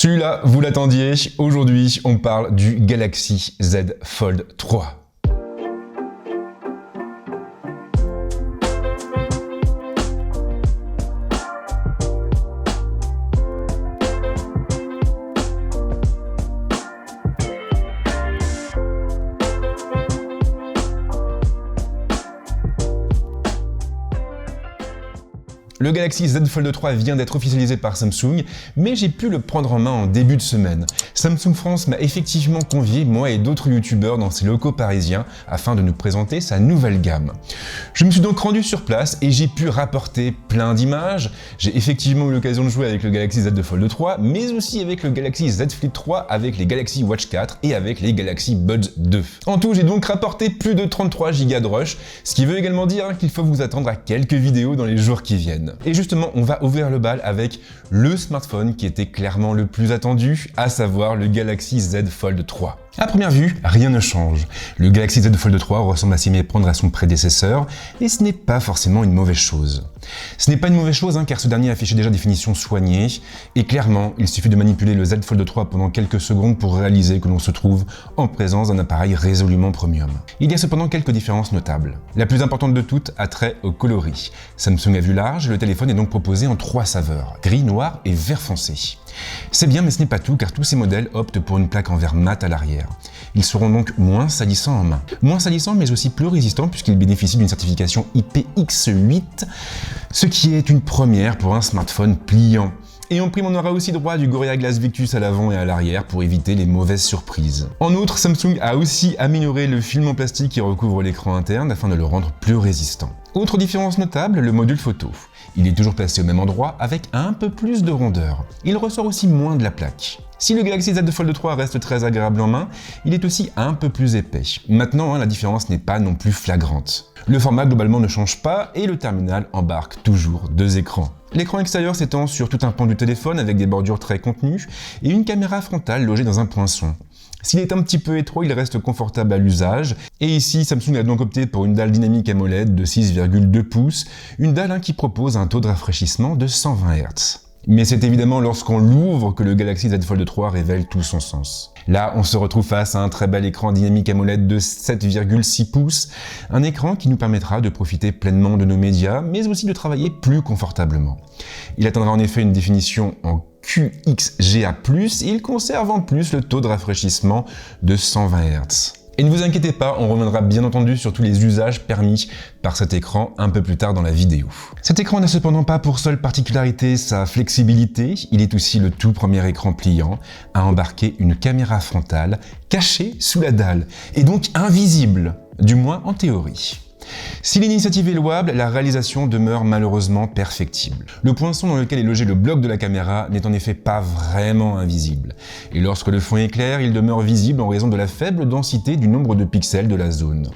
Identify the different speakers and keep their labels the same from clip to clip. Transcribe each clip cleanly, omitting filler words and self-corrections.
Speaker 1: Celui-là, vous l'attendiez, aujourd'hui on parle du Galaxy Z Fold 3. Le Galaxy Z Fold 3 vient d'être officialisé par Samsung, mais j'ai pu le prendre en main en début de semaine. Samsung France m'a effectivement convié, moi et d'autres youtubeurs, dans ses locaux parisiens afin de nous présenter sa nouvelle gamme. Je me suis donc rendu sur place et j'ai pu rapporter plein d'images. J'ai effectivement eu l'occasion de jouer avec le Galaxy Z Fold 3, mais aussi avec le Galaxy Z Flip 3, avec les Galaxy Watch 4 et avec les Galaxy Buds 2. En tout, j'ai donc rapporté plus de 33 Go de rush, ce qui veut également dire qu'il faut vous attendre à quelques vidéos dans les jours qui viennent. Et justement, on va ouvrir le bal avec le smartphone qui était clairement le plus attendu, à savoir le Galaxy Z Fold 3. À première vue, rien ne change. Le Galaxy Z Fold 3 ressemble à s'y méprendre à son prédécesseur, et ce n'est pas forcément une mauvaise chose. Ce n'est pas une mauvaise chose car ce dernier affichait déjà des finitions soignées, et clairement, il suffit de manipuler le Z Fold 3 pendant quelques secondes pour réaliser que l'on se trouve en présence d'un appareil résolument premium. Il y a cependant quelques différences notables. La plus importante de toutes a trait au coloris. Samsung a vu large, le téléphone est donc proposé en 3 saveurs, gris, noir et vert foncé. C'est bien, mais ce n'est pas tout, car tous ces modèles optent pour une plaque en verre mat à l'arrière. Ils seront donc moins salissants en main. Moins salissants, mais aussi plus résistants, puisqu'ils bénéficient d'une certification IPX8, ce qui est une première pour un smartphone pliant. Et en prime, on aura aussi droit à du Gorilla Glass Victus à l'avant et à l'arrière pour éviter les mauvaises surprises. En outre, Samsung a aussi amélioré le film en plastique qui recouvre l'écran interne afin de le rendre plus résistant. Autre différence notable, le module photo. Il est toujours placé au même endroit avec un peu plus de rondeur. Il ressort aussi moins de la plaque. Si le Galaxy Z Fold 3 reste très agréable en main, il est aussi un peu plus épais. Maintenant, la différence n'est pas non plus flagrante. Le format globalement ne change pas et le terminal embarque toujours 2 écrans. L'écran extérieur s'étend sur tout un pan du téléphone avec des bordures très contenues et une caméra frontale logée dans un poinçon. S'il est un petit peu étroit, il reste confortable à l'usage. Et ici, Samsung a donc opté pour une dalle dynamique AMOLED de 6,2 pouces, une dalle qui propose un taux de rafraîchissement de 120 Hz. Mais c'est évidemment lorsqu'on l'ouvre que le Galaxy Z Fold 3 révèle tout son sens. Là, on se retrouve face à un très bel écran dynamique AMOLED de 7,6 pouces, un écran qui nous permettra de profiter pleinement de nos médias, mais aussi de travailler plus confortablement. Il atteindra en effet une définition en QXGA+, et il conserve en plus le taux de rafraîchissement de 120 Hz. Et ne vous inquiétez pas, on reviendra bien entendu sur tous les usages permis par cet écran un peu plus tard dans la vidéo. Cet écran n'a cependant pas pour seule particularité sa flexibilité, il est aussi le tout premier écran pliant à embarquer une caméra frontale cachée sous la dalle, et donc invisible, du moins en théorie. Si l'initiative est louable, la réalisation demeure malheureusement perfectible. Le poinçon dans lequel est logé le bloc de la caméra n'est en effet pas vraiment invisible. Et lorsque le fond est clair, il demeure visible en raison de la faible densité du nombre de pixels de la zone.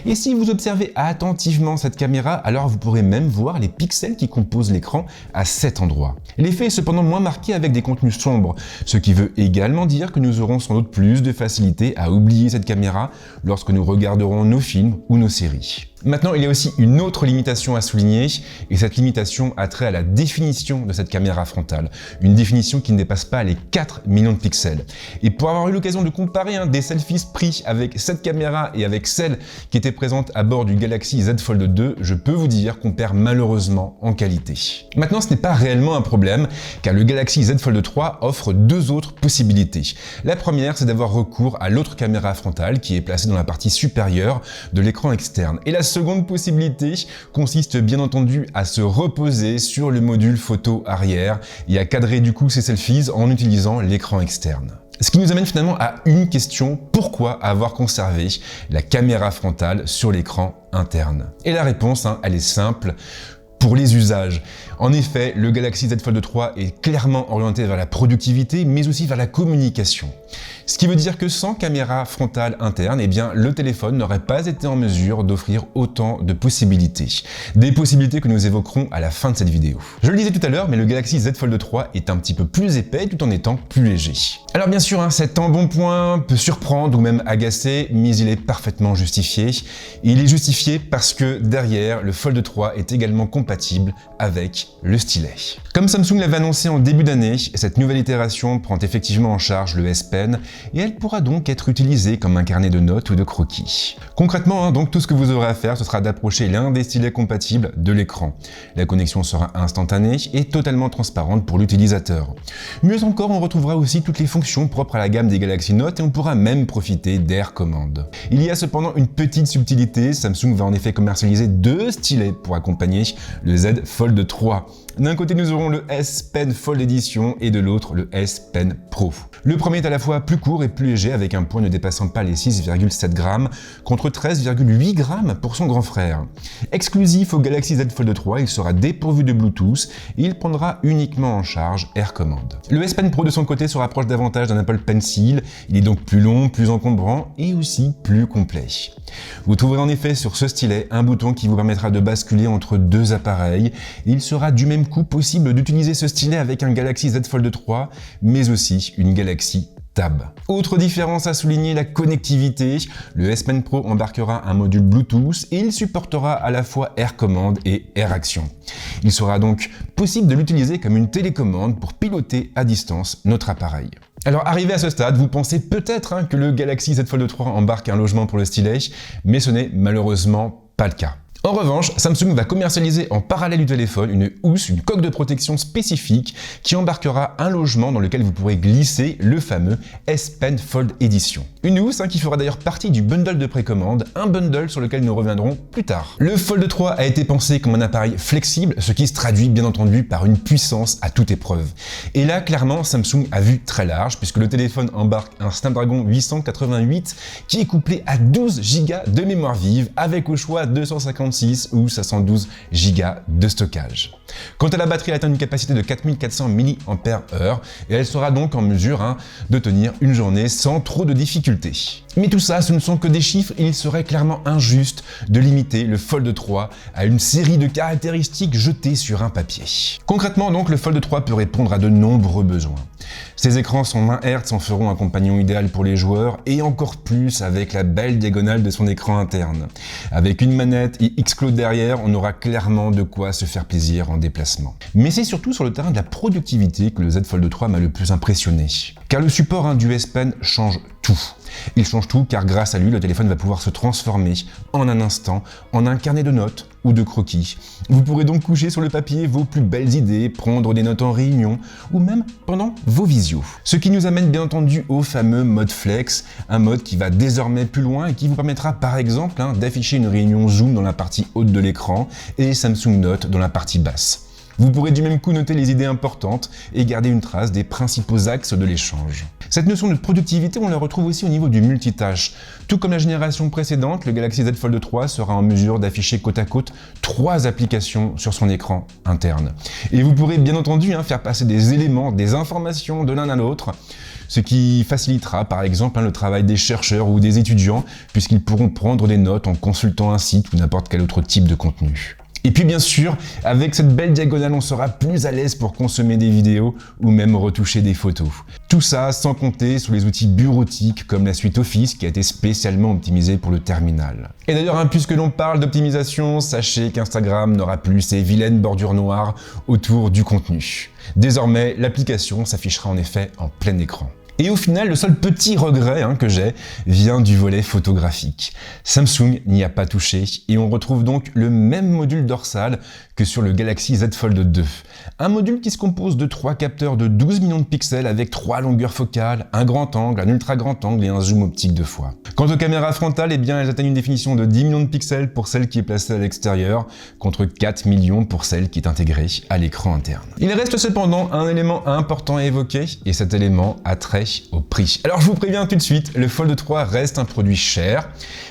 Speaker 1: Et si vous observez attentivement cette caméra, alors vous pourrez même voir les pixels qui composent l'écran à cet endroit. L'effet est cependant moins marqué avec des contenus sombres, ce qui veut également dire que nous aurons sans doute plus de facilité à oublier cette caméra lorsque nous regarderons nos films ou nos séries. Maintenant, il y a aussi une autre limitation à souligner, et cette limitation a trait à la définition de cette caméra frontale. Une définition qui ne dépasse pas les 4 millions de pixels. Et pour avoir eu l'occasion de comparer des selfies pris avec cette caméra et avec celle qui était présente à bord du Galaxy Z Fold 2, je peux vous dire qu'on perd malheureusement en qualité. Maintenant, ce n'est pas réellement un problème, car le Galaxy Z Fold 3 offre 2 autres possibilités. La première, c'est d'avoir recours à l'autre caméra frontale qui est placée dans la partie supérieure de l'écran externe. Et la seconde possibilité consiste bien entendu à se reposer sur le module photo arrière et à cadrer du coup ses selfies en utilisant l'écran externe. Ce qui nous amène finalement à une question: pourquoi avoir conservé la caméra frontale sur l'écran interne? Et la réponse, elle est simple. Pour les usages. En effet, le Galaxy Z Fold 3 est clairement orienté vers la productivité, mais aussi vers la communication. Ce qui veut dire que sans caméra frontale interne, le téléphone n'aurait pas été en mesure d'offrir autant de possibilités. Des possibilités que nous évoquerons à la fin de cette vidéo. Je le disais tout à l'heure, mais le Galaxy Z Fold 3 est un petit peu plus épais tout en étant plus léger. Alors bien sûr, cet embonpoint peut surprendre ou même agacer, mais il est parfaitement justifié. Il est justifié parce que derrière, le Fold 3 est également compatible avec le stylet. Comme Samsung l'avait annoncé en début d'année, cette nouvelle itération prend effectivement en charge le S Pen et elle pourra donc être utilisée comme un carnet de notes ou de croquis. Concrètement, donc tout ce que vous aurez à faire, ce sera d'approcher l'un des stylets compatibles de l'écran. La connexion sera instantanée et totalement transparente pour l'utilisateur. Mieux encore, on retrouvera aussi toutes les fonctions propres à la gamme des Galaxy Note et on pourra même profiter d'Air Command. Il y a cependant une petite subtilité, Samsung va en effet commercialiser 2 stylets pour accompagner le Z Fold 3. D'un côté, nous aurons le S Pen Fold Edition et de l'autre, le S Pen Pro. Le premier est à la fois plus court et plus léger avec un poids ne dépassant pas les 6,7 grammes contre 13,8 grammes pour son grand frère. Exclusif au Galaxy Z Fold 3, il sera dépourvu de Bluetooth et il prendra uniquement en charge Air Command. Le S Pen Pro de son côté se rapproche davantage d'un Apple Pencil, il est donc plus long, plus encombrant et aussi plus complet. Vous trouverez en effet sur ce stylet un bouton qui vous permettra de basculer entre 2 appareils. Il sera du même coup possible d'utiliser ce stylet avec un Galaxy Z Fold 3, mais aussi une Galaxy Tab. Autre différence à souligner, la connectivité. Le S Pen Pro embarquera un module Bluetooth et il supportera à la fois Air Command et Air Action. Il sera donc possible de l'utiliser comme une télécommande pour piloter à distance notre appareil. Alors arrivé à ce stade, vous pensez peut-être que le Galaxy Z Fold 3 embarque un logement pour le stylet, mais ce n'est malheureusement pas le cas. En revanche, Samsung va commercialiser en parallèle du téléphone une housse, une coque de protection spécifique qui embarquera un logement dans lequel vous pourrez glisser le fameux S Pen Fold Edition. Une housse qui fera d'ailleurs partie du bundle de précommande, un bundle sur lequel nous reviendrons plus tard. Le Fold 3 a été pensé comme un appareil flexible, ce qui se traduit bien entendu par une puissance à toute épreuve. Et là, clairement, Samsung a vu très large puisque le téléphone embarque un Snapdragon 888 qui est couplé à 12 Go de mémoire vive avec au choix 256 ou 512 Go de stockage. Quant à la batterie, elle atteint une capacité de 4400 mAh et elle sera donc en mesure de tenir une journée sans trop de difficultés. Mais tout ça, ce ne sont que des chiffres et il serait clairement injuste de limiter le Fold 3 à une série de caractéristiques jetées sur un papier. Concrètement donc, le Fold 3 peut répondre à de nombreux besoins. Ses écrans 120 Hz en feront un compagnon idéal pour les joueurs et encore plus avec la belle diagonale de son écran interne. Avec une manette et Xcloud derrière, on aura clairement de quoi se faire plaisir en déplacement. Mais c'est surtout sur le terrain de la productivité que le Z Fold 3 m'a le plus impressionné. Car le support du S Pen change tout. Il change tout car grâce à lui, le téléphone va pouvoir se transformer en un instant en un carnet de notes ou de croquis. Vous pourrez donc coucher sur le papier vos plus belles idées, prendre des notes en réunion ou même pendant vos visios. Ce qui nous amène bien entendu au fameux mode flex, un mode qui va désormais plus loin et qui vous permettra par exemple d'afficher une réunion Zoom dans la partie haute de l'écran et Samsung Note dans la partie basse. Vous pourrez du même coup noter les idées importantes et garder une trace des principaux axes de l'échange. Cette notion de productivité, on la retrouve aussi au niveau du multitâche. Tout comme la génération précédente, le Galaxy Z Fold 3 sera en mesure d'afficher côte à côte 3 applications sur son écran interne. Et vous pourrez bien entendu faire passer des éléments, des informations de l'un à l'autre, ce qui facilitera par exemple le travail des chercheurs ou des étudiants, puisqu'ils pourront prendre des notes en consultant un site ou n'importe quel autre type de contenu. Et puis bien sûr, avec cette belle diagonale, on sera plus à l'aise pour consommer des vidéos ou même retoucher des photos. Tout ça sans compter sur les outils bureautiques comme la suite Office qui a été spécialement optimisée pour le terminal. Et d'ailleurs, puisque l'on parle d'optimisation, sachez qu'Instagram n'aura plus ces vilaines bordures noires autour du contenu. Désormais, l'application s'affichera en effet en plein écran. Et au final, le seul petit regret que j'ai vient du volet photographique. Samsung n'y a pas touché et on retrouve donc le même module dorsal que sur le Galaxy Z Fold 2. Un module qui se compose de 3 capteurs de 12 millions de pixels avec 3 longueurs focales, un grand angle, un ultra grand angle et un zoom optique 2 fois. Quant aux caméras frontales, elles atteignent une définition de 10 millions de pixels pour celle qui est placée à l'extérieur, contre 4 millions pour celle qui est intégrée à l'écran interne. Il reste cependant un élément important à évoquer, et cet élément a trait au prix. Alors je vous préviens tout de suite, le Fold 3 reste un produit cher,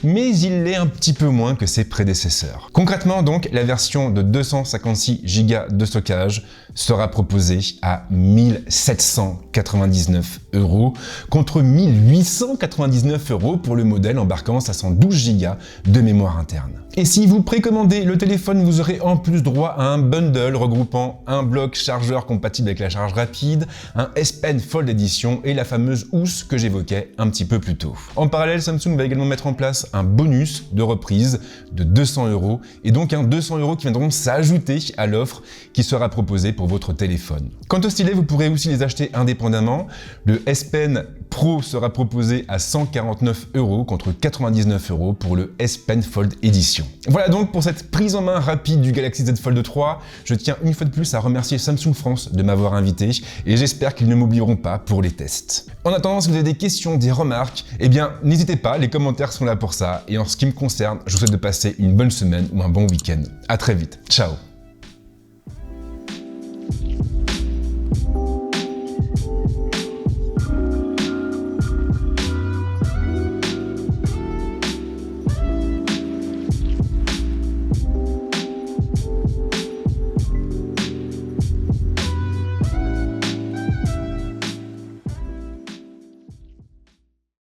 Speaker 1: mais il l'est un petit peu moins que ses prédécesseurs. Concrètement donc, la version de 256 Go de stockage sera proposé à 1799 € contre 1899 € pour le modèle embarquant 512 Go de mémoire interne. Et si vous précommandez le téléphone, vous aurez en plus droit à un bundle regroupant un bloc chargeur compatible avec la charge rapide, un S Pen Fold Edition et la fameuse housse que j'évoquais un petit peu plus tôt. En parallèle, Samsung va également mettre en place un bonus de reprise de 200 € et donc un 200 € qui viendront s'ajouter à l'offre qui sera proposée pour votre téléphone. Quant au stylet, vous pourrez aussi les acheter indépendamment. Le S Pen Pro sera proposé à 149 € contre 99 € pour le S Pen Fold Edition. Voilà donc pour cette prise en main rapide du Galaxy Z Fold 3. Je tiens une fois de plus à remercier Samsung France de m'avoir invité et j'espère qu'ils ne m'oublieront pas pour les tests. En attendant, si vous avez des questions, des remarques, eh bien n'hésitez pas, les commentaires sont là pour ça. Et en ce qui me concerne, je vous souhaite de passer une bonne semaine ou un bon week-end. À très vite, ciao.